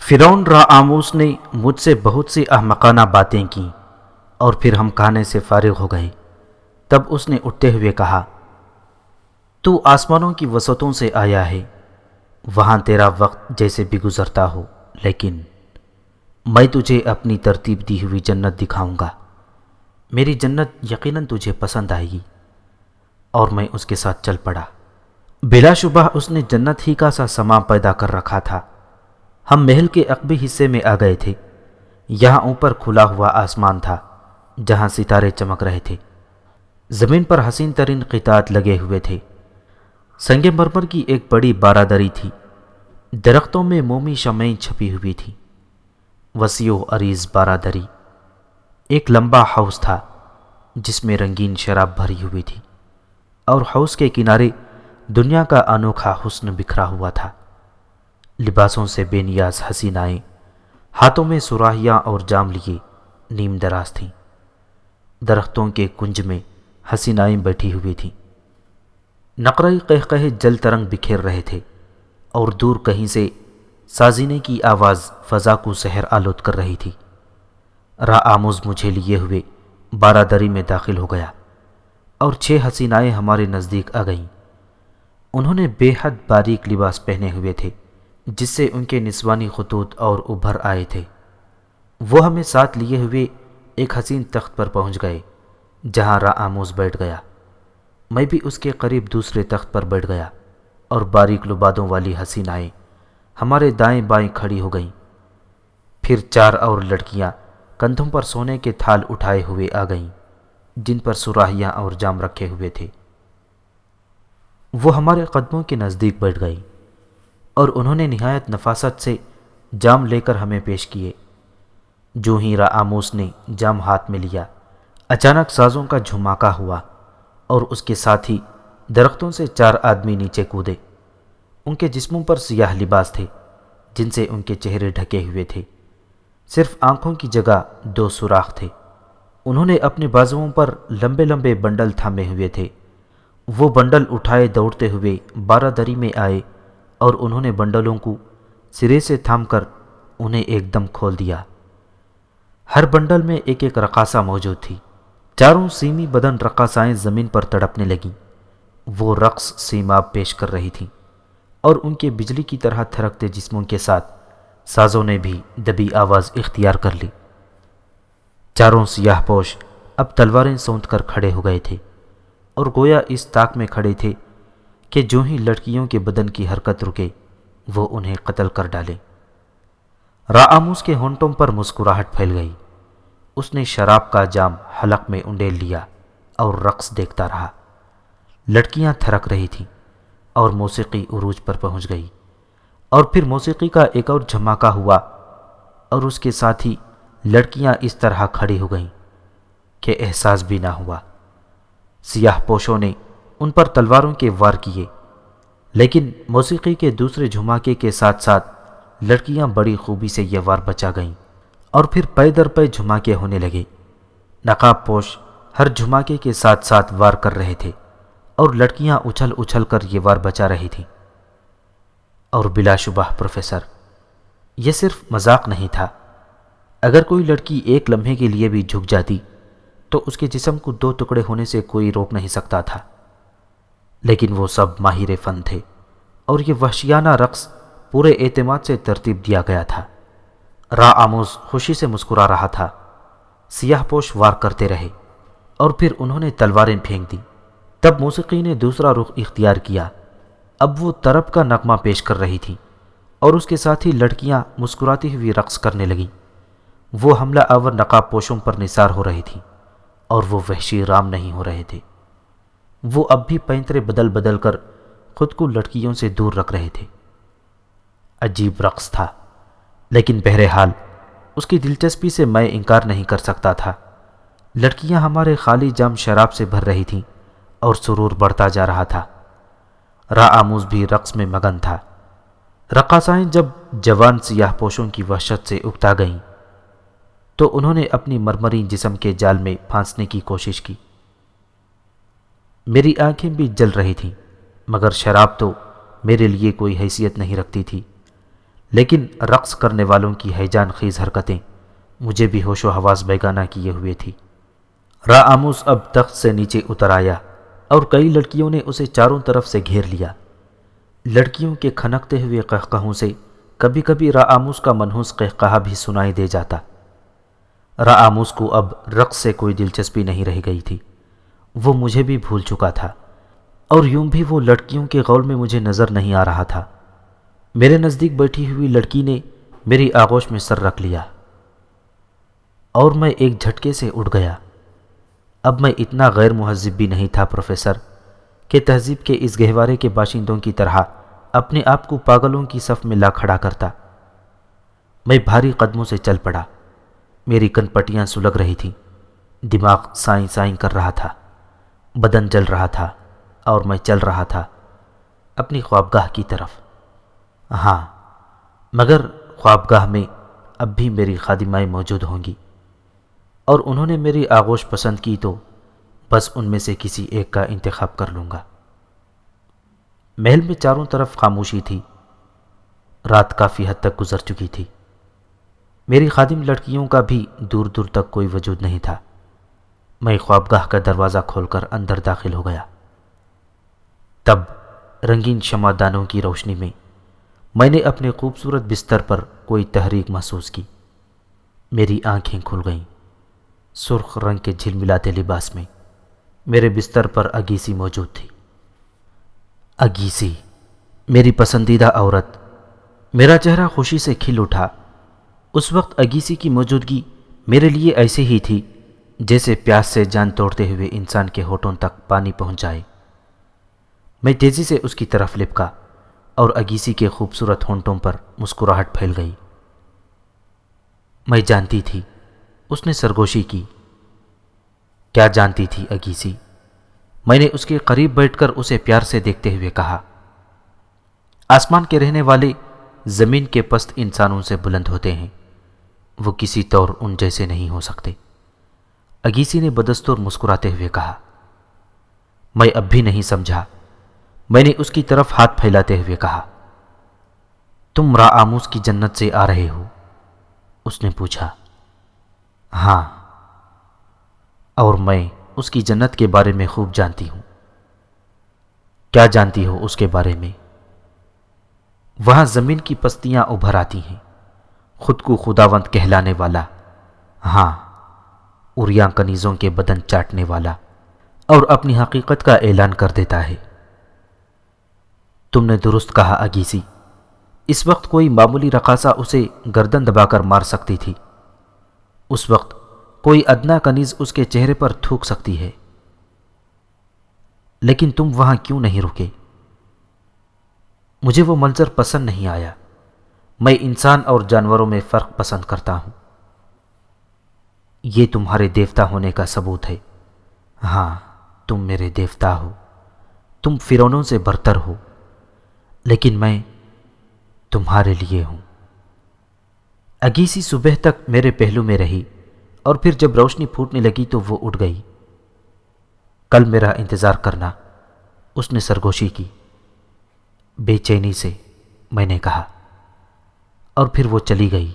فرعون رعاموس نے مجھ سے بہت سی احمقانہ باتیں کیں اور پھر ہم کھانے سے فارغ ہو گئے۔ تب اس نے اٹھتے ہوئے کہا، تو آسمانوں کی وسعتوں سے آیا ہے، وہاں تیرا وقت جیسے بھی گزرتا ہو، لیکن میں تجھے اپنی ترتیب دی ہوئی جنت دکھاؤں گا۔ میری جنت یقیناً تجھے پسند آئے گی۔ اور میں اس کے ساتھ چل پڑا۔ بلا شبہ اس نے جنت ہی کا سا سما پیدا کر رکھا تھا۔ ہم محل کے عقبی حصے میں آ گئے تھے۔ یہاں اوپر کھلا ہوا آسمان تھا جہاں ستارے چمک رہے تھے۔ زمین پر حسین ترین قطعات لگے ہوئے تھے۔ سنگ مرمر کی ایک بڑی بارادری تھی۔ درختوں میں مومی شمعیں چھپی ہوئی تھی۔ وسیع و عریض بارادری۔ ایک لمبا حوض تھا جس میں رنگین شراب بھری ہوئی تھی، اور حوض کے کنارے دنیا کا انوکھا حسن بکھرا ہوا تھا۔ لباسوں سے بے نیاز حسینائیں ہاتھوں میں سراہیاں اور جام لیے نیم دراز تھیں۔ درختوں کے کنج میں حسینائیں بیٹھی ہوئی تھیں۔ نقرۂ قہقہے جل ترنگ بکھیر رہے تھے، اور دور کہیں سے سازینے کی آواز فضا کو سحر آلود کر رہی تھی۔ رعاموس مجھے لیے ہوئے بارادری میں داخل ہو گیا، اور 6 حسینائیں ہمارے نزدیک آ گئیں۔ انہوں نے بے حد باریک لباس پہنے ہوئے تھے جس سے ان کے نسوانی خطوط اور ابھر آئے تھے۔ وہ ہمیں ساتھ لیے ہوئے ایک حسین تخت پر پہنچ گئے جہاں رعاموس بیٹھ گیا۔ میں بھی اس کے قریب دوسرے تخت پر بیٹھ گیا، اور باریک لبادوں والی حسینائیں ہمارے دائیں بائیں کھڑی ہو گئیں۔ پھر 4 اور لڑکیاں کندھوں پر سونے کے تھال اٹھائے ہوئے آ گئیں جن پر سراہیاں اور جام رکھے ہوئے تھے۔ وہ ہمارے قدموں کے نزدیک بیٹھ گئی، اور انہوں نے نہایت نفاست سے جام لے کر ہمیں پیش کیے۔ جو ہی رعاموس نے جام ہاتھ میں لیا، اچانک سازوں کا جھماکا ہوا، اور اس کے ساتھ ہی درختوں سے 4 آدمی نیچے کودے۔ ان کے جسموں پر سیاہ لباس تھے جن سے ان کے چہرے ڈھکے ہوئے تھے۔ صرف آنکھوں کی جگہ 2 سوراخ تھے۔ انہوں نے اپنے بازوؤں پر لمبے لمبے بنڈل تھامے ہوئے تھے۔ وہ بنڈل اٹھائے دوڑتے ہوئے بارادری میں آئے، اور انہوں نے بنڈلوں کو سرے سے تھام کر انہیں ایک دم کھول دیا۔ ہر بنڈل میں ایک ایک رقاصہ موجود تھی۔ چاروں سیمی بدن رقاصائیں زمین پر تڑپنے لگیں۔ وہ رقص سیماب پیش کر رہی تھیں، اور ان کے بجلی کی طرح تھرکتے جسموں کے ساتھ سازوں نے بھی دبی آواز اختیار کر لی۔ چاروں سیاہ پوش اب تلواریں سونت کر کھڑے ہو گئے تھے، اور گویا اس طاق میں کھڑے تھے کہ جو ہی لڑکیوں کے بدن کی حرکت رکے وہ انہیں قتل کر ڈالے۔ رعاموس کے ہونٹوں پر مسکراہٹ پھیل گئی۔ اس نے شراب کا جام حلق میں انڈیل لیا اور رقص دیکھتا رہا۔ لڑکیاں تھرک رہی تھیں، اور موسیقی عروج پر پہنچ گئی۔ اور پھر موسیقی کا ایک اور جھماکا ہوا، اور اس کے ساتھ ہی لڑکیاں اس طرح کھڑی ہو گئیں کہ احساس بھی نہ ہوا۔ سیاہ پوشوں نے ان پر تلواروں کے وار کیے، لیکن موسیقی کے دوسرے جھماکے کے ساتھ ساتھ لڑکیاں بڑی خوبی سے یہ وار بچا گئیں، اور پھر پے در پے جھماکے ہونے لگے۔ نقاب پوش ہر جھماکے کے ساتھ ساتھ وار کر رہے تھے، اور لڑکیاں اچھل اچھل کر یہ وار بچا رہی تھیں۔ اور بلا شبہ پروفیسر، یہ صرف مذاق نہیں تھا۔ اگر کوئی لڑکی ایک لمحے کے لیے بھی جھک جاتی تو اس کے جسم کو 2 ٹکڑے ہونے سے کوئی روک نہیں سکتا تھا۔ لیکن وہ سب ماہر فن تھے، اور یہ وحشیانہ رقص پورے اعتماد سے ترتیب دیا گیا تھا۔ رعاموس خوشی سے مسکرا رہا تھا۔ سیاہ پوش وار کرتے رہے، اور پھر انہوں نے تلواریں پھینک دی۔ تب موسیقی نے دوسرا رخ اختیار کیا۔ اب وہ طرب کا نغمہ پیش کر رہی تھی، اور اس کے ساتھ ہی لڑکیاں مسکراتی ہوئی رقص کرنے لگیں۔ وہ حملہ آور نقاب پوشوں پر نثار ہو رہی تھیں، اور وہ وحشی رام نہیں ہو رہے تھے۔ وہ اب بھی پینترے بدل بدل کر خود کو لڑکیوں سے دور رکھ رہے تھے۔ عجیب رقص تھا، لیکن بہرحال اس کی دلچسپی سے میں انکار نہیں کر سکتا تھا۔ لڑکیاں ہمارے خالی جام شراب سے بھر رہی تھیں، اور سرور بڑھتا جا رہا تھا۔ رعاموس بھی رقص میں مگن تھا۔ رقاصائیں جب جوان سیاہ پوشوں کی وحشت سے اکتا گئیں تو انہوں نے اپنی مرمری جسم کے جال میں پھانسنے کی کوشش کی۔ میری آنکھیں بھی جل رہی تھیں، مگر شراب تو میرے لیے کوئی حیثیت نہیں رکھتی تھی۔ لیکن رقص کرنے والوں کی ہیجان خیز حرکتیں مجھے بھی ہوش و حواس بیگانہ کیے ہوئے تھی۔ راموس اب تخت سے نیچے اتر آیا اور کئی لڑکیوں نے اسے چاروں طرف سے گھیر لیا۔ لڑکیوں کے کھنکتے ہوئے قہقہوں سے کبھی کبھی راموس کا منحوس قہقہا بھی سنائی دے جاتا۔ راموس کو اب رقص سے کوئی دلچسپی نہیں رہ گئی تھی، وہ مجھے بھی بھول چکا تھا، اور یوں بھی وہ لڑکیوں کے غول میں مجھے نظر نہیں آ رہا تھا۔ میرے نزدیک بیٹھی ہوئی لڑکی نے میری آغوش میں سر رکھ لیا اور میں ایک جھٹکے سے اٹھ گیا۔ اب میں اتنا غیر مہذب بھی نہیں تھا پروفیسر کہ تہذیب کے اس گہوارے کے باشندوں کی طرح اپنے آپ کو پاگلوں کی صف میں لا کھڑا کرتا۔ میں بھاری قدموں سے چل پڑا، میری کن پٹیاں سلگ رہی تھیں، دماغ سائیں سائیں کر رہا تھا، بدن جل رہا تھا، اور میں چل رہا تھا اپنی خوابگاہ کی طرف۔ ہاں، مگر خوابگاہ میں اب بھی میری خادمائیں موجود ہوں گی، اور انہوں نے میری آغوش پسند کی تو بس ان میں سے کسی ایک کا انتخاب کر لوں گا۔ محل میں چاروں طرف خاموشی تھی، رات کافی حد تک گزر چکی تھی، میری خادم لڑکیوں کا بھی دور دور تک کوئی وجود نہیں تھا۔ میں خوابگاہ کا دروازہ کھول کر اندر داخل ہو گیا۔ تب رنگین شمع دانوں کی روشنی میں نے اپنے خوبصورت بستر پر کوئی تحریک محسوس کی۔ میری آنکھیں کھل گئیں۔ سرخ رنگ کے جھلملاتے لباس میں میرے بستر پر اگیسی موجود تھی۔ اگیسی، میری پسندیدہ عورت۔ میرا چہرہ خوشی سے کھل اٹھا۔ اس وقت اگیسی کی موجودگی میرے لیے ایسے ہی تھی جیسے پیاس سے جان توڑتے ہوئے انسان کے ہونٹوں تک پانی پہنچ جائے۔ میں تیزی سے اس کی طرف لپکا اور اگیسی کے خوبصورت ہونٹوں پر مسکراہٹ پھیل گئی۔ میں جانتی تھی، اس نے سرگوشی کی۔ کیا جانتی تھی اگیسی؟ میں نے اس کے قریب بیٹھ کر اسے پیار سے دیکھتے ہوئے کہا، آسمان کے رہنے والے زمین کے پست انسانوں سے بلند ہوتے ہیں، وہ کسی طور ان جیسے نہیں ہو سکتے۔ اگیسی نے بدستور مسکراتے ہوئے کہا۔ میں اب بھی نہیں سمجھا۔ میں نے اس کی طرف ہاتھ پھیلاتے ہوئے کہا، تم راموس کی جنت سے آ رہے ہو؟ اس نے پوچھا۔ ہاں، اور میں اس کی جنت کے بارے میں خوب جانتی ہوں۔ کیا جانتی ہو اس کے بارے میں؟ وہاں زمین کی پستیاں ابھر آتی ہیں، خود کو خداوند کہلانے والا، ہاں، عریاں کنیزوں کے بدن چاٹنے والا، اور اپنی حقیقت کا اعلان کر دیتا ہے۔ تم نے درست کہا اگیسی، اس وقت کوئی معمولی رقاصہ اسے گردن دبا کر مار سکتی تھی، اس وقت کوئی ادنا کنیز اس کے چہرے پر تھوک سکتی ہے، لیکن تم وہاں کیوں نہیں رکے؟ مجھے وہ منظر پسند نہیں آیا۔ میں انسان اور جانوروں میں فرق پسند کرتا ہوں۔ یہ تمہارے دیوتا ہونے کا ثبوت ہے۔ ہاں، تم میرے دیوتا ہو، تم فرعونوں سے برتر ہو، لیکن میں تمہارے لیے ہوں۔ اگیسی صبح تک میرے پہلو میں رہی، اور پھر جب روشنی پھوٹنے لگی تو وہ اٹھ گئی۔ کل میرا انتظار کرنا، اس نے سرگوشی کی۔ بے چینی سے میں نے کہا، اور پھر وہ چلی گئی۔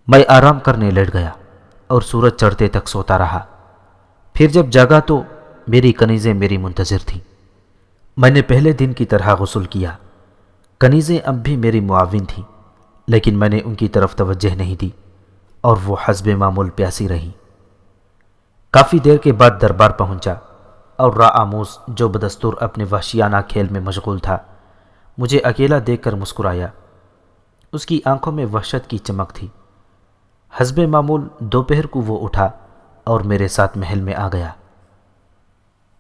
میں آرام کرنے لیٹ گیا اور سورج چڑھتے تک سوتا رہا۔ پھر جب جاگا تو میری کنیزیں میری منتظر تھیں۔ میں نے پہلے دن کی طرح غسل کیا۔ کنیزیں اب بھی میری معاون تھیں، لیکن میں نے ان کی طرف توجہ نہیں دی اور وہ حسب معمول پیاسی رہیں۔ کافی دیر کے بعد دربار پہنچا اور راموس، جو بدستور اپنے وحشیانہ کھیل میں مشغول تھا، مجھے اکیلا دیکھ کر مسکرایا۔ اس کی آنکھوں میں وحشت کی چمک تھی۔ حسب معمول دوپہر کو وہ اٹھا اور میرے ساتھ محل میں آ گیا۔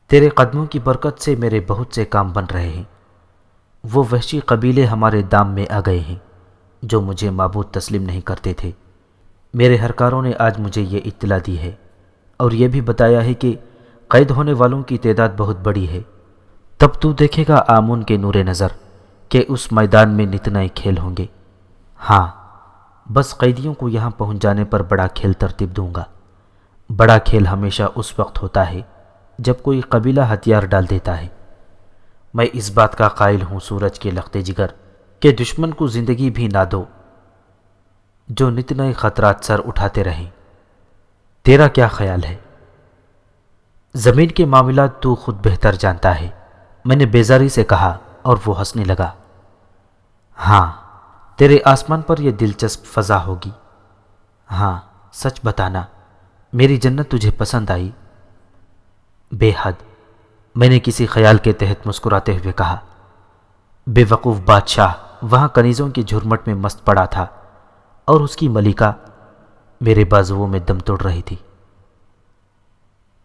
تیرے قدموں کی برکت سے میرے بہت سے کام بن رہے ہیں۔ وہ وحشی قبیلے ہمارے دام میں آ گئے ہیں جو مجھے معبود تسلیم نہیں کرتے تھے۔ میرے ہرکاروں نے آج مجھے یہ اطلاع دی ہے اور یہ بھی بتایا ہے کہ قید ہونے والوں کی تعداد بہت بڑی ہے۔ تب تو دیکھے گا آمون کے نور نظر کہ اس میدان میں نت نئے کھیل ہوں گے۔ ہاں، بس قیدیوں کو یہاں پہنچ جانے پر بڑا کھیل ترتیب دوں گا۔ بڑا کھیل ہمیشہ اس وقت ہوتا ہے جب کوئی قبیلہ ہتھیار ڈال دیتا ہے۔ میں اس بات کا قائل ہوں سورج کے لخت جگر کہ دشمن کو زندگی بھی نہ دو، جو نت نئے خطرات سر اٹھاتے رہیں۔ تیرا کیا خیال ہے؟ زمین کے معاملات تو خود بہتر جانتا ہے، میں نے بیزاری سے کہا اور وہ ہنسنے لگا۔ ہاں، تیرے آسمان پر یہ دلچسپ فضا ہوگی۔ ہاں، سچ بتانا، میری جنت تجھے پسند آئی؟ بے حد، میں نے کسی خیال کے تحت مسکراتے ہوئے کہا۔ بے وقوف بادشاہ وہاں کنیزوں کی جھرمٹ میں مست پڑا تھا اور اس کی ملکہ میرے بازوؤں میں دم توڑ رہی تھی۔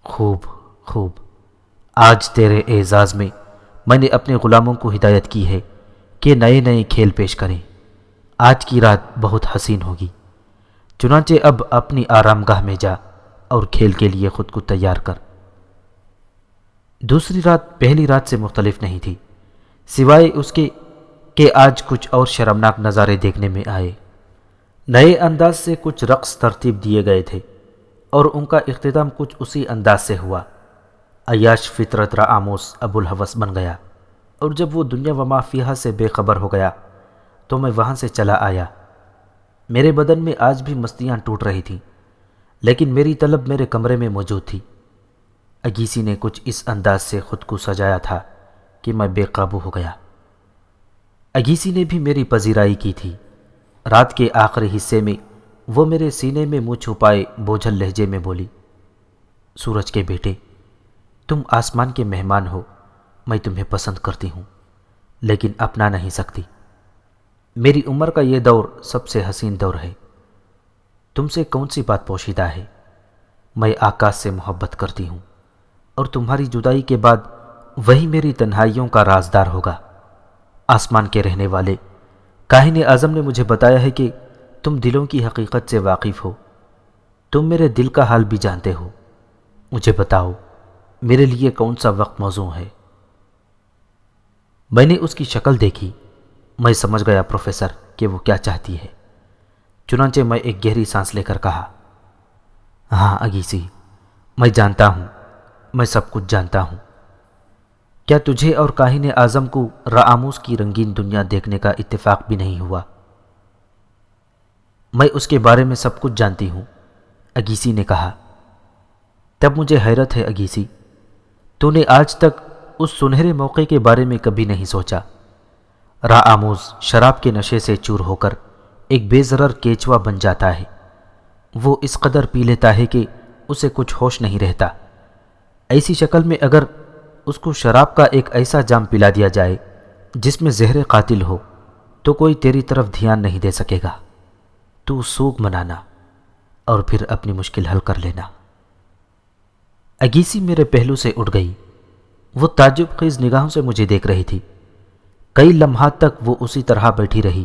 خوب خوب، آج تیرے اعزاز میں نے اپنے غلاموں کو ہدایت کی ہے کہ نئے نئے کھیل پیش کریں۔ آج کی رات بہت حسین ہوگی، چنانچہ اب اپنی آرام گاہ میں جا اور کھیل کے لیے خود کو تیار کر۔ دوسری رات پہلی رات سے مختلف نہیں تھی، سوائے اس کے کہ آج کچھ اور شرمناک نظارے دیکھنے میں آئے۔ نئے انداز سے کچھ رقص ترتیب دیے گئے تھے اور ان کا اختتام کچھ اسی انداز سے ہوا۔ عیاش فطرت راموس ابو الہوس بن گیا، اور جب وہ دنیا و ما فیہا سے بے خبر ہو گیا تو میں وہاں سے چلا آیا۔ میرے بدن میں آج بھی مستیاں ٹوٹ رہی تھیں، لیکن میری طلب میرے کمرے میں موجود تھی۔ اگیسی نے کچھ اس انداز سے خود کو سجایا تھا کہ میں بے قابو ہو گیا۔ اگیسی نے بھی میری پذیرائی کی تھی۔ رات کے آخری حصے میں وہ میرے سینے میں منہ چھپائے بوجھل لہجے میں بولی، سورج کے بیٹے، تم آسمان کے مہمان ہو، میں تمہیں پسند کرتی ہوں لیکن اپنا نہیں سکتی۔ میری عمر کا یہ دور سب سے حسین دور ہے۔ تم سے کون سی بات پوشیدہ ہے؟ میں آکاش سے محبت کرتی ہوں، اور تمہاری جدائی کے بعد وہی میری تنہائیوں کا رازدار ہوگا۔ آسمان کے رہنے والے کاہن اعظم نے مجھے بتایا ہے کہ تم دلوں کی حقیقت سے واقف ہو، تم میرے دل کا حال بھی جانتے ہو۔ مجھے بتاؤ، میرے لیے کون سا وقت موزوں ہے؟ میں نے اس کی شکل دیکھی، میں سمجھ گیا پروفیسر کہ وہ کیا چاہتی ہے۔ چنانچہ میں ایک گہری سانس لے کر کہا، ہاں اگیسی، میں جانتا ہوں، میں سب کچھ جانتا ہوں۔ کیا تجھے اور کاہن اعظم کو راموس کی رنگین دنیا دیکھنے کا اتفاق بھی نہیں ہوا؟ میں اس کے بارے میں سب کچھ جانتی ہوں، اگیسی نے کہا۔ تب مجھے حیرت ہے اگیسی، تو نے آج تک اس سنہرے موقع کے بارے میں کبھی نہیں سوچا۔ راموس شراب کے نشے سے چور ہو کر ایک بے ضرر کیچوا بن جاتا ہے۔ وہ اس قدر پی لیتا ہے کہ اسے کچھ ہوش نہیں رہتا۔ ایسی شکل میں اگر اس کو شراب کا ایک ایسا جام پلا دیا جائے جس میں زہر قاتل ہو تو کوئی تیری طرف دھیان نہیں دے سکے گا۔ تو سوگ منانا اور پھر اپنی مشکل حل کر لینا۔ اگیسی میرے پہلو سے اٹھ گئی، وہ تعجب خیز نگاہوں سے مجھے دیکھ رہی تھی۔ کئی لمحات تک وہ اسی طرح بیٹھی رہی،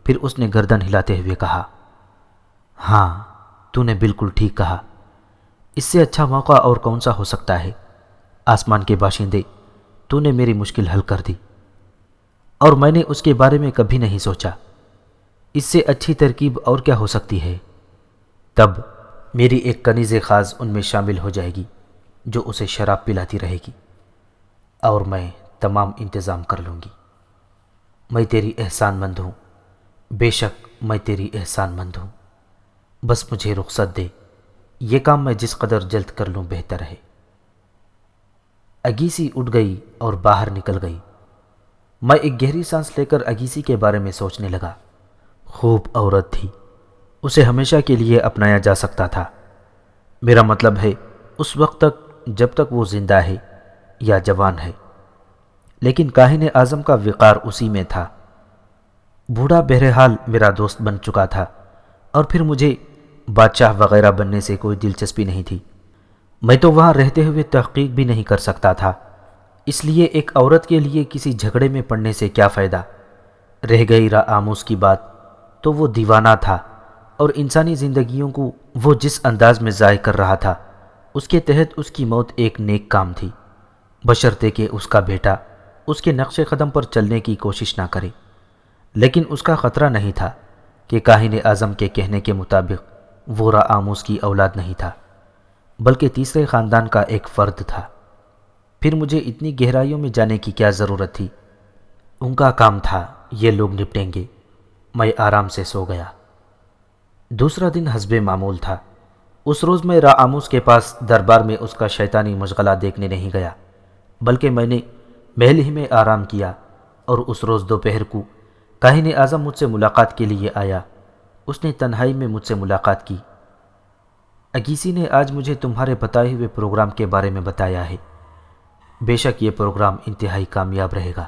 پھر اس نے گردن ہلاتے ہوئے کہا، ہاں، تو نے بالکل ٹھیک کہا، اس سے اچھا موقع اور کون سا ہو سکتا ہے؟ آسمان کے باشندے، تو نے میری مشکل حل کر دی، اور میں نے اس کے بارے میں کبھی نہیں سوچا۔ اس سے اچھی ترکیب اور کیا ہو سکتی ہے؟ تب میری ایک کنیز خاص ان میں شامل ہو جائے گی جو اسے شراب پلاتی رہے گی، اور میں تمام انتظام کر لوں گی۔ میں تیری احسان مند ہوں، بے شک میں تیری احسان مند ہوں، بس مجھے رخصت دے، یہ کام میں جس قدر جلد کر لوں بہتر ہے۔ اگیسی اٹھ گئی اور باہر نکل گئی۔ میں ایک گہری سانس لے کر اگیسی کے بارے میں سوچنے لگا۔ خوب عورت تھی، اسے ہمیشہ کے لیے اپنایا جا سکتا تھا۔ میرا مطلب ہے اس وقت تک جب تک وہ زندہ ہے یا جوان ہے۔ لیکن کاہن اعظم کا وقار اسی میں تھا۔ بوڑھا بہرحال میرا دوست بن چکا تھا، اور پھر مجھے بادشاہ وغیرہ بننے سے کوئی دلچسپی نہیں تھی۔ میں تو وہاں رہتے ہوئے تحقیق بھی نہیں کر سکتا تھا، اس لیے ایک عورت کے لیے کسی جھگڑے میں پڑنے سے کیا فائدہ؟ رہ گئی راموس کی بات، تو وہ دیوانہ تھا، اور انسانی زندگیوں کو وہ جس انداز میں ضائع کر رہا تھا اس کے تحت اس کی موت ایک نیک کام تھی، بشرطے کہ اس کا بیٹا اس کے نقش قدم پر چلنے کی کوشش نہ کرے۔ لیکن اس کا خطرہ نہیں تھا کہ کاہن اعظم کے کہنے کے مطابق وہ راموس کی اولاد نہیں تھا، بلکہ تیسرے خاندان کا ایک فرد تھا۔ پھر مجھے اتنی گہرائیوں میں جانے کی کیا ضرورت تھی؟ ان کا کام تھا یہ لوگ نپٹیں گے۔ میں آرام سے سو گیا۔ دوسرا دن حسب معمول تھا۔ اس روز میں راموس کے پاس دربار میں اس کا شیطانی مشغلہ دیکھنے نہیں گیا، بلکہ میں نے محل ہی میں آرام کیا، اور اس روز دوپہر کو کاہن اعظم مجھ سے ملاقات کے لیے آیا۔ اس نے تنہائی میں مجھ سے ملاقات کی۔ اگیسی نے آج مجھے تمہارے بتائے ہوئے پروگرام کے بارے میں بتایا ہے۔ بے شک یہ پروگرام انتہائی کامیاب رہے گا۔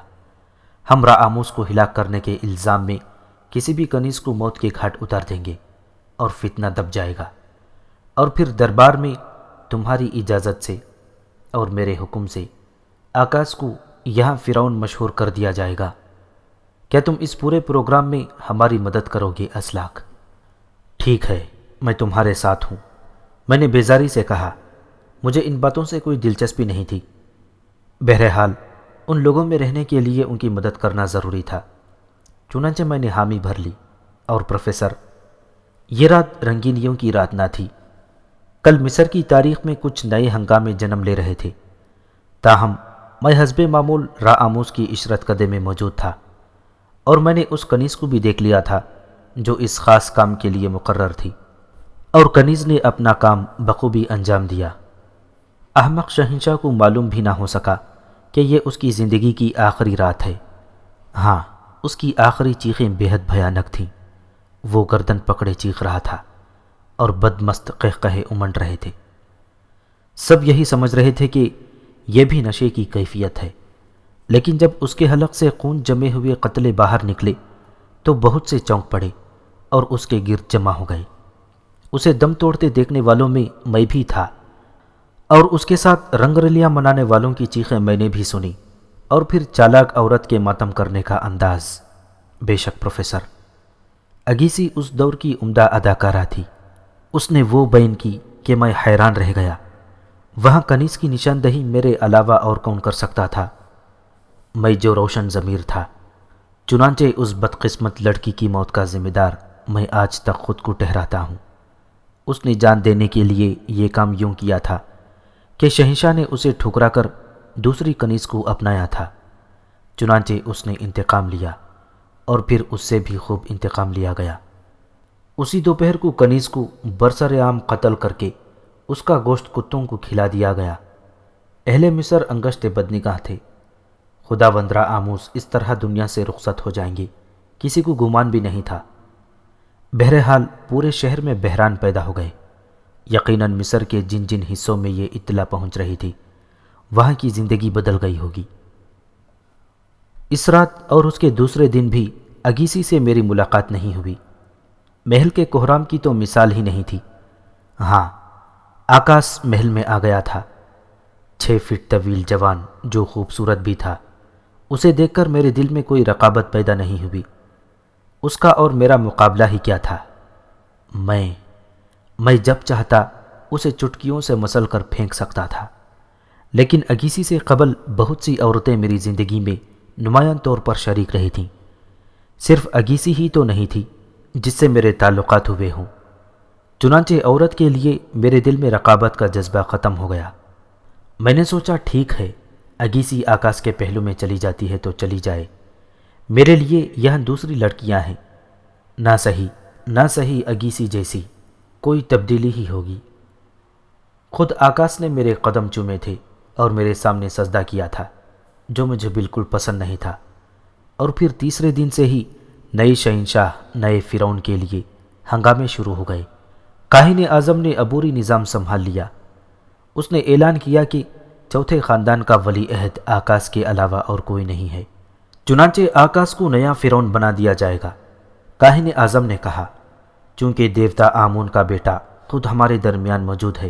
ہم راموس کو ہلاک کرنے کے الزام میں کسی بھی کنیز کو موت کے گھاٹ اتار دیں گے، اور فتنہ دب جائے گا، اور پھر دربار میں تمہاری اجازت سے اور میرے حکم سے آکاش کو یہاں فرعون مشہور کر دیا جائے گا۔ کیا تم اس پورے پروگرام میں ہماری مدد کرو گے اسلاک؟ ٹھیک ہے، میں تمہارے ساتھ ہوں، میں نے بیزاری سے کہا۔ مجھے ان باتوں سے کوئی دلچسپی نہیں تھی۔ بہرحال ان لوگوں میں رہنے کے لیے ان کی مدد کرنا ضروری تھا، چنانچہ میں نے حامی بھر لی۔ اور پروفیسر، یہ رات رنگینیوں کی رات نہ تھی۔ کل مصر کی تاریخ میں کچھ نئے ہنگامے جنم لے رہے تھے، تاہم میں حسب معمول راموس کی عشرت قدے میں موجود تھا، اور میں نے اس کنیز کو بھی دیکھ لیا تھا جو اس خاص کام کے لیے مقرر تھی، اور کنیز نے اپنا کام بخوبی انجام دیا۔ احمق شہنشاہ کو معلوم بھی نہ ہو سکا کہ یہ اس کی زندگی کی آخری رات ہے۔ ہاں، اس کی آخری چیخیں بے حد بھیانک تھیں۔ وہ گردن پکڑے چیخ رہا تھا، اور بدمست قہقہے امنڈ رہے تھے۔ سب یہی سمجھ رہے تھے کہ یہ بھی نشے کی کیفیت ہے، لیکن جب اس کے حلق سے خون جمے ہوئے قتلے باہر نکلے تو بہت سے چونک پڑے اور اس کے گرد جمع ہو گئے۔ اسے دم توڑتے دیکھنے والوں میں میں بھی تھا، اور اس کے ساتھ رنگ رلیاں منانے والوں کی چیخیں میں نے بھی سنی، اور پھر چالاک عورت کے ماتم کرنے کا انداز۔ بے شک پروفیسر، اگیسی اس دور کی عمدہ اداکارہ تھی۔ اس نے وہ بیان کی کہ میں حیران رہ گیا۔ وہاں کنیز کی نشاندہی میرے علاوہ اور کون کر سکتا تھا؟ میں جو روشن ضمیر تھا۔ چنانچہ اس بدقسمت لڑکی کی موت کا ذمہ دار میں آج تک خود کو ٹھہراتا ہوں۔ اس نے جان دینے کے لیے یہ کام یوں کیا تھا کہ شہنشاہ نے اسے ٹھکرا کر دوسری کنیز کو اپنایا تھا۔ چنانچہ اس نے انتقام لیا، اور پھر اس سے بھی خوب انتقام لیا گیا۔ اسی دوپہر کو کنیز کو برسر عام قتل کر کے اس کا گوشت کتوں کو کھلا دیا گیا۔ اہل مصر انگشت بدنگاہ تھے۔ خداوند راموس اس طرح دنیا سے رخصت ہو جائیں گے کسی کو گمان بھی نہیں تھا۔ بہرحال پورے شہر میں بحران پیدا ہو گئے۔ یقیناً مصر کے جن جن حصوں میں یہ اطلاع پہنچ رہی تھی وہاں کی زندگی بدل گئی ہوگی۔ اس رات اور اس کے دوسرے دن بھی اگیسی سے میری ملاقات نہیں ہوئی۔ محل کے کوہرام کی تو مثال ہی نہیں تھی۔ ہاں، آکاش محل میں آ گیا تھا۔ 6 فٹ طویل جوان جو خوبصورت بھی تھا، اسے دیکھ کر میرے دل میں کوئی رقابت پیدا نہیں ہوئی۔ اس کا اور میرا مقابلہ ہی کیا تھا؟ میں جب چاہتا اسے چٹکیوں سے مسل کر پھینک سکتا تھا، لیکن اگیسی سے قبل بہت سی عورتیں میری زندگی میں نمایاں طور پر شریک رہی تھیں۔ صرف اگیسی ہی تو نہیں تھی جس سے میرے تعلقات ہوئے ہوں۔ چنانچہ عورت کے لیے میرے دل میں رقابت کا جذبہ ختم ہو گیا۔ میں نے سوچا ٹھیک ہے، اگیسی آکاش کے پہلو میں چلی جاتی ہے تو چلی جائے، میرے لیے یہاں دوسری لڑکیاں ہیں، نہ صحیح اگیسی جیسی کوئی تبدیلی ہی ہوگی۔ خود آکاش نے میرے قدم چومے تھے اور میرے سامنے سجدہ کیا تھا، جو مجھے بالکل پسند نہیں تھا۔ اور پھر تیسرے دن سے ہی نئے شہنشاہ، نئے فرعون کے لیے ہنگامے شروع ہو گئے۔ کاہن اعظم نے عبوری نظام سنبھال لیا۔ اس نے اعلان کیا کہ چوتھے خاندان کا ولی عہد آکاش کے علاوہ اور کوئی نہیں ہے، چنانچہ آکاش کو نیا فرعون بنا دیا جائے گا۔ کاہن اعظم نے کہا، چونکہ دیوتا آمون کا بیٹا خود ہمارے درمیان موجود ہے،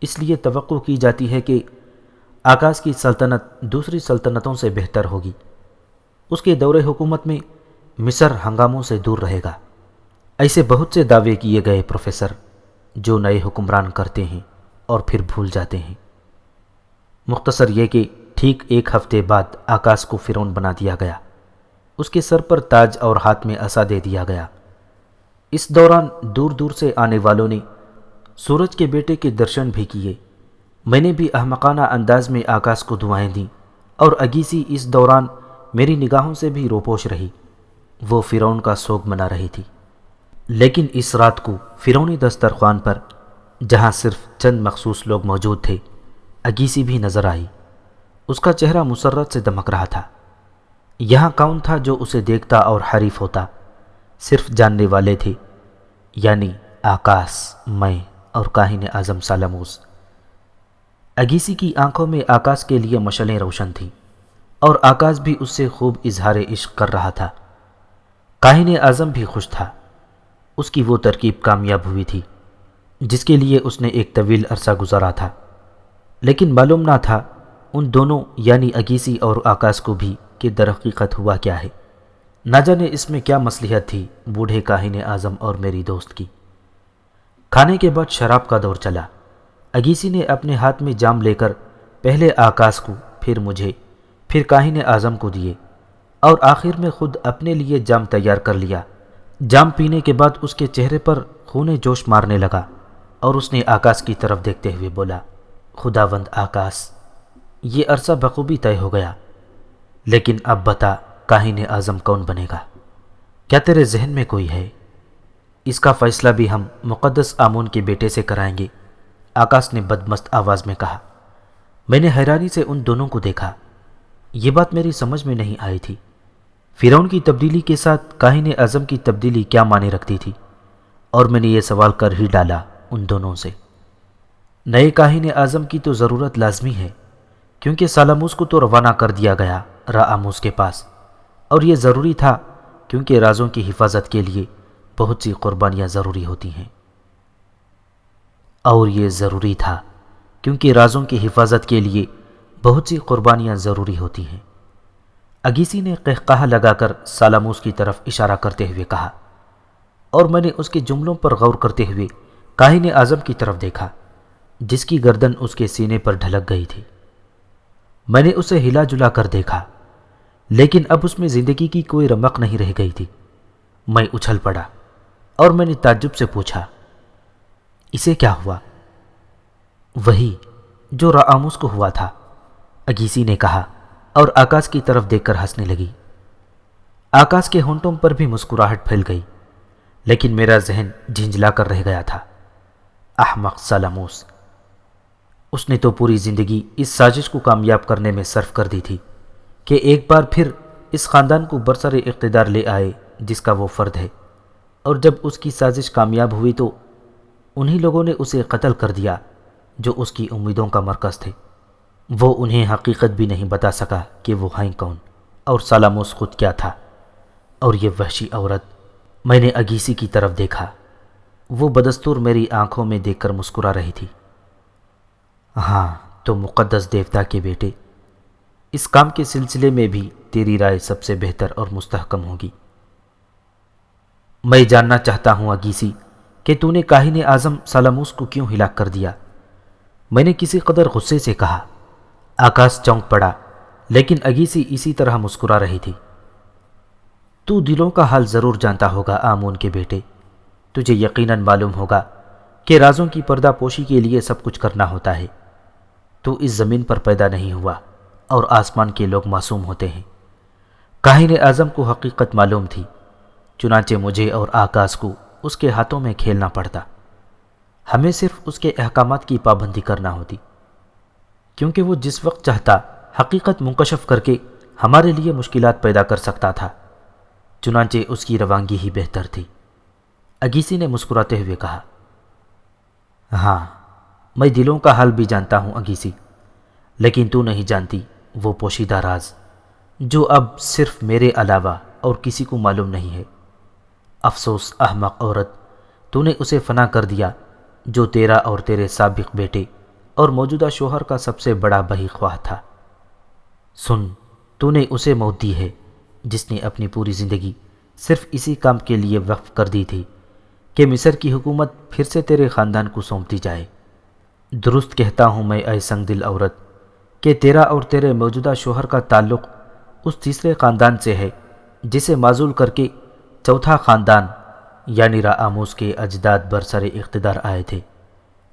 اس لیے توقع کی جاتی ہے کہ آکاش کی سلطنت دوسری سلطنتوں سے بہتر ہوگی۔ اس کے دور حکومت میں مصر ہنگاموں سے دور رہے گا۔ ایسے بہت سے دعوے کیے گئے پروفیسر، جو نئے حکمران کرتے ہیں اور پھر بھول جاتے ہیں۔ مختصر یہ کہ ٹھیک 1 ہفتے بعد آکاش کو فرعون بنا دیا گیا۔ اس کے سر پر تاج اور ہاتھ میں عصا دے دیا گیا۔ اس دوران دور دور سے آنے والوں نے سورج کے بیٹے کے درشن بھی کیے۔ میں نے بھی احمقانہ انداز میں آکاش کو دعائیں دیں، اور اگیسی اس دوران میری نگاہوں سے بھی روپوش رہی۔ وہ فرعون کا سوگ منا رہی تھی، لیکن اس رات کو فرعونی دسترخوان پر جہاں صرف چند مخصوص لوگ موجود تھے، اگیسی بھی نظر آئی۔ اس کا چہرہ مسرت سے دمک رہا تھا۔ یہاں کون تھا جو اسے دیکھتا اور حریف ہوتا؟ صرف جاننے والے تھے، یعنی آکاش، میں اور کاہن اعظم سالموس۔ اگیسی کی آنکھوں میں آکاش کے لیے مشعلیں روشن تھیں، اور آکاش بھی اس سے خوب اظہار عشق کر رہا تھا۔ کاہن اعظم بھی خوش تھا۔ اس کی وہ ترکیب کامیاب ہوئی تھی جس کے لیے اس نے ایک طویل عرصہ گزارا تھا، لیکن معلوم نہ تھا ان دونوں یعنی اگیسی اور آکاش کو بھی کہ در حقیقت ہوا کیا ہے۔ نہ جانے اس میں کیا مصلحت تھی بوڑھے کاہن اعظم اور میری دوست کی۔ کھانے کے بعد شراب کا دور چلا۔ اگیسی نے اپنے ہاتھ میں جام لے کر پہلے آکاش کو، پھر مجھے، پھر کاہن اعظم کو دیے، اور آخر میں خود اپنے لیے جام تیار کر لیا۔ جام پینے کے بعد اس کے چہرے پر خون جوش مارنے لگا، اور اس نے آکاش کی طرف دیکھتے ہوئے بولا، خداوند آکاش، یہ عرصہ بخوبی طے ہو گیا، لیکن اب بتا کاہن اعظم کون بنے گا؟ کیا تیرے ذہن میں کوئی ہے؟ اس کا فیصلہ بھی ہم مقدس آمون کے بیٹے سے کرائیں گے، آکاش نے بدمست آواز میں کہا۔ میں نے حیرانی سے ان دونوں کو دیکھا۔ یہ بات میری سمجھ میں نہیں آئی تھی۔ فرعون کی تبدیلی کے ساتھ کاہن اعظم کی تبدیلی کیا معنی رکھتی تھی؟ اور میں نے یہ سوال کر ہی ڈالا ان دونوں سے۔ نئے کاہن اعظم کی تو ضرورت لازمی ہے، کیونکہ سالموس کو تو روانہ کر دیا گیا راموس کے پاس، اور یہ ضروری تھا کیونکہ رازوں کی حفاظت کے لیے بہت سی قربانیاں ضروری ہوتی ہیں۔ اور یہ ضروری تھا کیونکہ رازوں کی حفاظت کے لیے بہت سی قربانیاں ضروری ہوتی ہیں۔ اگیسی نے قہقہہ لگا کر سالموس کی طرف اشارہ کرتے ہوئے کہا، اور میں نے اس کے جملوں پر غور کرتے ہوئے کاہن اعظم کی طرف دیکھا جس کی گردن اس کے سینے پر ڈھلک گئی تھی۔ میں نے اسے ہلا جلا کر دیکھا، لیکن اب اس میں زندگی کی کوئی رمق نہیں رہ گئی تھی۔ میں اچھل پڑا اور میں نے تعجب سے پوچھا، اسے کیا ہوا؟ وہی جو راموس کو ہوا تھا، اگیسی نے کہا، اور آکاش کی طرف دیکھ کر ہنسنے لگی۔ آکاش کے ہونٹوں پر بھی مسکراہٹ پھیل گئی، لیکن میرا ذہن جھنجلا کر رہ گیا تھا۔ احمق سالموس! اس نے تو پوری زندگی اس سازش کو کامیاب کرنے میں صرف کر دی تھی کہ ایک بار پھر اس خاندان کو برسر اقتدار لے آئے جس کا وہ فرد ہے، اور جب اس کی سازش کامیاب ہوئی تو انہی لوگوں نے اسے قتل کر دیا جو اس کی امیدوں کا مرکز تھے۔ وہ انہیں حقیقت بھی نہیں بتا سکا کہ وہ ہیں کون، اور سالموس خود کیا تھا۔ اور یہ وحشی عورت! میں نے اگیسی کی طرف دیکھا، وہ بدستور میری آنکھوں میں دیکھ کر مسکرا رہی تھی۔ ہاں تو مقدس دیوتا کے بیٹے، اس کام کے سلسلے میں بھی تیری رائے سب سے بہتر اور مستحکم ہوگی۔ میں جاننا چاہتا ہوں اگیسی کہ تو نے کاہن اعظم سالموس کو کیوں ہلاک کر دیا؟ میں نے کسی قدر غصے سے کہا۔ آکاش چونک پڑا، لیکن اگیسی اسی طرح مسکرا رہی تھی۔ تو دلوں کا حال ضرور جانتا ہوگا آمون کے بیٹے، تجھے یقیناً معلوم ہوگا کہ رازوں کی پردہ پوشی کے لیے سب کچھ کرنا ہوتا ہے۔ تو اس زمین پر پیدا نہیں ہوا اور آسمان کے لوگ معصوم ہوتے ہیں۔ کاہن اعظم کو حقیقت معلوم تھی، چنانچہ مجھے اور آکاش کو اس کے ہاتھوں میں کھیلنا پڑتا۔ ہمیں صرف اس کے احکامات کی پابندی کرنا ہوتی، کیونکہ وہ جس وقت چاہتا حقیقت منکشف کر کے ہمارے لیے مشکلات پیدا کر سکتا تھا۔ چنانچہ اس کی روانگی ہی بہتر تھی۔ اگیسی نے مسکراتے ہوئے کہا۔ ہاں، میں دلوں کا حال بھی جانتا ہوں اگیسی، لیکن تو نہیں جانتی وہ پوشیدہ راز جو اب صرف میرے علاوہ اور کسی کو معلوم نہیں ہے۔ افسوس احمق عورت، تو نے اسے فنا کر دیا جو تیرا اور تیرے سابق بیٹے اور موجودہ شوہر کا سب سے بڑا بہی خواہ تھا۔ سن، تو نے اسے موت دی ہے جس نے اپنی پوری زندگی صرف اسی کام کے لیے وقف کر دی تھی کہ مصر کی حکومت پھر سے تیرے خاندان کو سونپ دی جائے۔ درست کہتا ہوں میں اے سنگ دل عورت کہ تیرا اور تیرے موجودہ شوہر کا تعلق اس تیسرے خاندان سے ہے جسے معزول کر کے چوتھا خاندان یعنی راموس کے اجداد برسر اقتدار آئے تھے،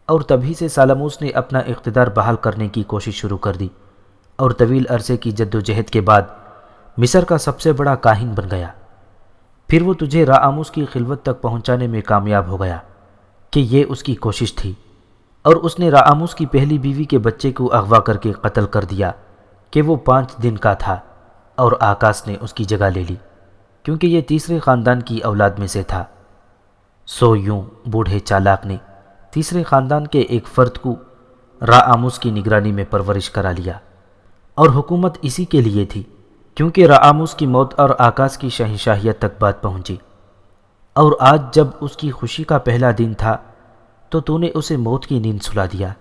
اور تبھی سے سالموس نے اپنا اقتدار بحال کرنے کی کوشش شروع کر دی، اور طویل عرصے کی جد و جہد کے بعد مصر کا سب سے بڑا کاہن بن گیا۔ پھر وہ تجھے راموس کی خلوت تک پہنچانے میں کامیاب ہو گیا کہ یہ اس کی کوشش تھی، اور اس نے راموس کی پہلی بیوی کے بچے کو اغوا کر کے قتل کر دیا کہ وہ 5 دن کا تھا، اور آکاش نے اس کی جگہ لے لی کیونکہ یہ تیسرے خاندان کی اولاد میں سے تھا۔ سو یوں بوڑھے چالاک نے تیسرے خاندان کے ایک فرد کو راموس کی نگرانی میں پرورش کرا لیا، اور حکومت اسی کے لیے تھی کیونکہ راموس کی موت اور آکاش کی شہنشاہیت تک بات پہنچی، اور آج جب اس کی خوشی کا پہلا دن تھا تو نے اسے موت کی نیند سلا دیا۔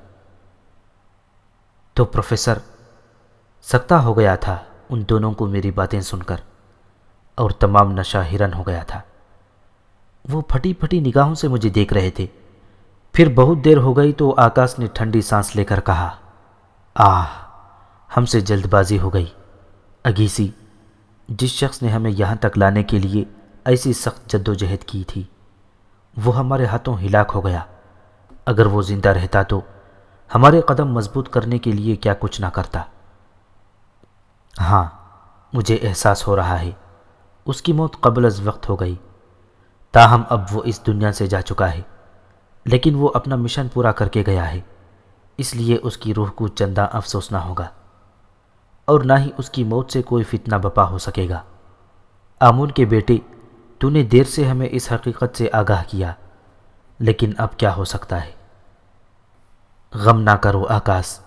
تو پروفیسر سکتہ ہو گیا تھا ان دونوں کو میری باتیں سن کر، اور تمام نشہ حیران ہو گیا تھا۔ وہ پھٹی پھٹی نگاہوں سے مجھے دیکھ رہے تھے۔ پھر بہت دیر ہو گئی تو آکاش نے ٹھنڈی سانس لے کر کہا، ہم سے جلد بازی ہو گئی اگیسی۔ جس شخص نے ہمیں یہاں تک لانے کے لیے ایسی سخت جدوجہد کی تھی وہ ہمارے ہاتھوں ہلاک ہو گیا۔ اگر وہ زندہ رہتا تو ہمارے قدم مضبوط کرنے کے لیے کیا کچھ نہ کرتا۔ ہاں، مجھے احساس ہو رہا ہے اس کی موت قبل از وقت ہو گئی، تاہم اب وہ اس دنیا سے جا چکا ہے، لیکن وہ اپنا مشن پورا کر کے گیا ہے، اس لیے اس کی روح کو چندہ افسوس نہ ہوگا، اور نہ ہی اس کی موت سے کوئی فتنہ بپا ہو سکے گا۔ آمون کے بیٹے، تو نے دیر سے ہمیں اس حقیقت سے آگاہ کیا، لیکن اب کیا ہو سکتا ہے؟ غم نہ کرو آکاش،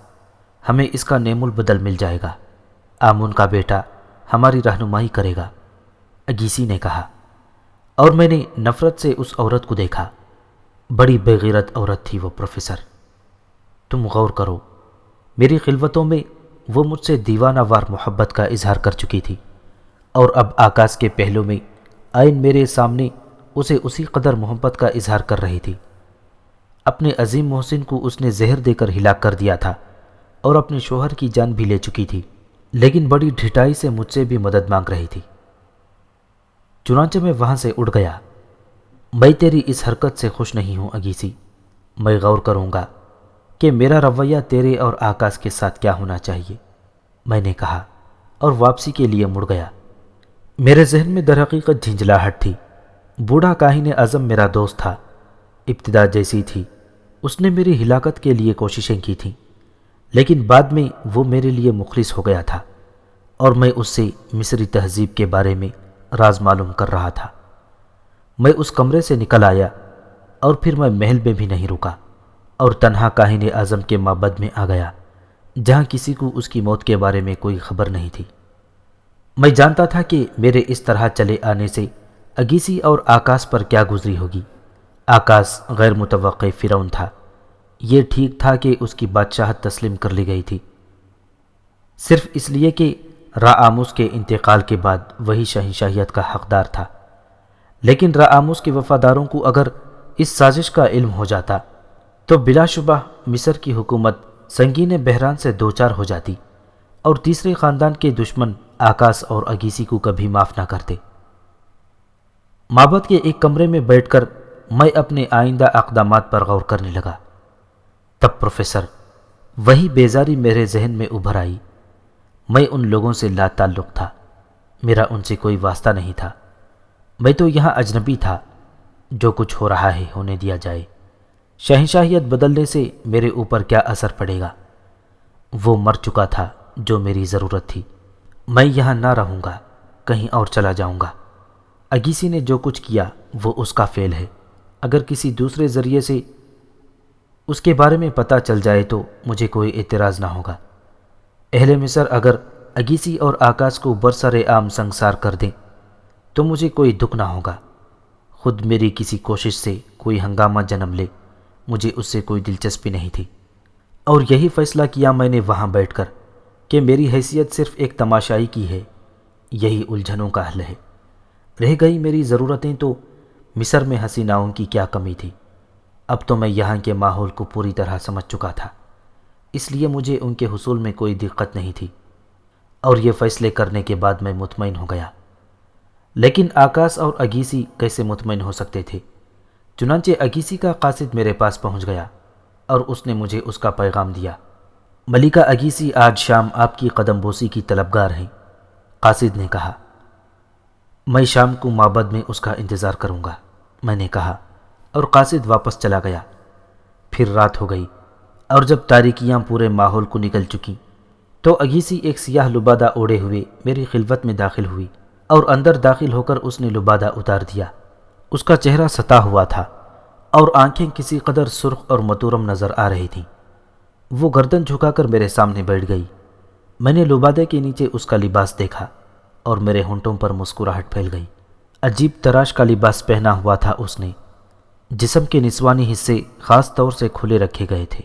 ہمیں اس کا نعم البدل مل جائے گا۔ آمون کا بیٹا ہماری رہنمائی کرے گا، اگیسی نے کہا، اور میں نے نفرت سے اس عورت کو دیکھا۔ بڑی بے غیرت عورت تھی وہ پروفیسر۔ تم غور کرو، میری خلوتوں میں وہ مجھ سے دیوانہ وار محبت کا اظہار کر چکی تھی، اور اب آکاش کے پہلو میں آئین میرے سامنے اسے اسی قدر محبت کا اظہار کر رہی تھی۔ اپنے عظیم محسن کو اس نے زہر دے کر ہلاک کر دیا تھا، اور اپنے شوہر کی جان بھی لے چکی تھی، لیکن بڑی ڈھٹائی سے مجھ سے بھی مدد مانگ رہی تھی۔ چنانچہ میں وہاں سے اٹھ گیا۔ میں تیری اس حرکت سے خوش نہیں ہوں اگیسی۔ میں غور کروں گا کہ میرا رویہ تیرے اور آکاش کے ساتھ کیا ہونا چاہیے، میں نے کہا، اور واپسی کے لیے مڑ گیا۔ میرے ذہن میں در حقیقت جھنجھلاہٹ تھی۔ بوڑھا کاہن اعظم میرا دوست تھا، ابتدا جیسی تھی اس نے میری ہلاکت کے لیے کوششیں کی تھیں، لیکن بعد میں وہ میرے لیے مخلص ہو گیا تھا، اور میں اس سے مصری تہذیب کے بارے میں راز معلوم کر رہا تھا۔ میں اس کمرے سے نکل آیا، اور پھر میں محل میں بھی نہیں رکا، اور تنہا کاہن اعظم کے معبد میں آ گیا، جہاں کسی کو اس کی موت کے بارے میں کوئی خبر نہیں تھی۔ میں جانتا تھا کہ میرے اس طرح چلے آنے سے اگیسی اور آکاش پر کیا گزری ہوگی۔ آکاش غیر متوقع فرعون تھا۔ یہ ٹھیک تھا کہ اس کی بادشاہت تسلیم کر لی گئی تھی، صرف اس لیے کہ راموس کے انتقال کے بعد وہی شہنشاہیت کا حقدار تھا، لیکن راموس کے وفاداروں کو اگر اس سازش کا علم ہو جاتا تو بلا شبہ مصر کی حکومت سنگین بحران سے دوچار ہو جاتی، اور تیسرے خاندان کے دشمن آکاش اور اگیسی کو کبھی معاف نہ کرتے۔ معبد کے ایک کمرے میں بیٹھ کر میں اپنے آئندہ اقدامات پر غور کرنے لگا۔ تب پروفیسر وہی بیزاری میرے ذہن میں ابھر آئی۔ میں ان لوگوں سے لا تعلق تھا، میرا ان سے کوئی واسطہ نہیں تھا۔ میں تو یہاں اجنبی تھا۔ جو کچھ ہو رہا ہے ہونے دیا جائے، شہنشاہیت بدلنے سے میرے اوپر کیا اثر پڑے گا؟ وہ مر چکا تھا جو میری ضرورت تھی۔ میں یہاں نہ رہوں گا، کہیں اور چلا جاؤں گا۔ اگیسی نے جو کچھ کیا وہ اس کا فعل ہے۔ اگر کسی دوسرے ذریعے سے اس کے بارے میں پتہ چل جائے تو مجھے کوئی اعتراض نہ ہوگا۔ اہل مصر اگر اگیسی اور آکاش کو برسر عام سنگسار کر دیں تو مجھے کوئی دکھ نہ ہوگا۔ خود میری کسی کوشش سے کوئی ہنگامہ جنم لے، مجھے اس سے کوئی دلچسپی نہیں تھی، اور یہی فیصلہ کیا میں نے وہاں بیٹھ کر کہ میری حیثیت صرف ایک تماشائی کی ہے۔ یہی الجھنوں کا حل ہے۔ رہ گئی میری ضرورتیں تو مصر میں حسیناؤں کی کیا کمی تھی؟ اب تو میں یہاں کے ماحول کو پوری طرح سمجھ چکا تھا، اس لیے مجھے ان کے حصول میں کوئی دقت نہیں تھی، اور یہ فیصلے کرنے کے بعد میں مطمئن ہو گیا۔ لیکن آکاش اور اگیسی کیسے مطمئن ہو سکتے تھے؟ چنانچہ اگیسی کا قاصد میرے پاس پہنچ گیا، اور اس نے مجھے اس کا پیغام دیا۔ ملکہ اگیسی آج شام آپ کی قدم بوسی کی طلبگار ہیں، قاصد نے کہا۔ میں شام کو معبد میں اس کا انتظار کروں گا، میں نے کہا، اور قاصد واپس چلا گیا۔ پھر رات ہو گئی، اور جب تاریکیاں پورے ماحول کو نکل چکیں تو اگیسی ایک سیاہ لبادہ اوڑے ہوئے میری خلوت میں داخل ہوئی، اور اندر داخل ہو کر اس نے لبادہ اتار دیا۔ اس کا چہرہ ستا ہوا تھا اور آنکھیں کسی قدر سرخ اور متورم نظر آ رہی تھیں۔ وہ گردن جھکا کر میرے سامنے بیٹھ گئی۔ میں نے لبادے کے نیچے اس کا لباس دیکھا اور میرے ہونٹوں پر مسکراہٹ پھیل گئی۔ عجیب تراش کا لباس پہنا ہوا تھا اس نے، جسم کے نسوانی حصے خاص طور سے کھلے رکھے گئے تھے۔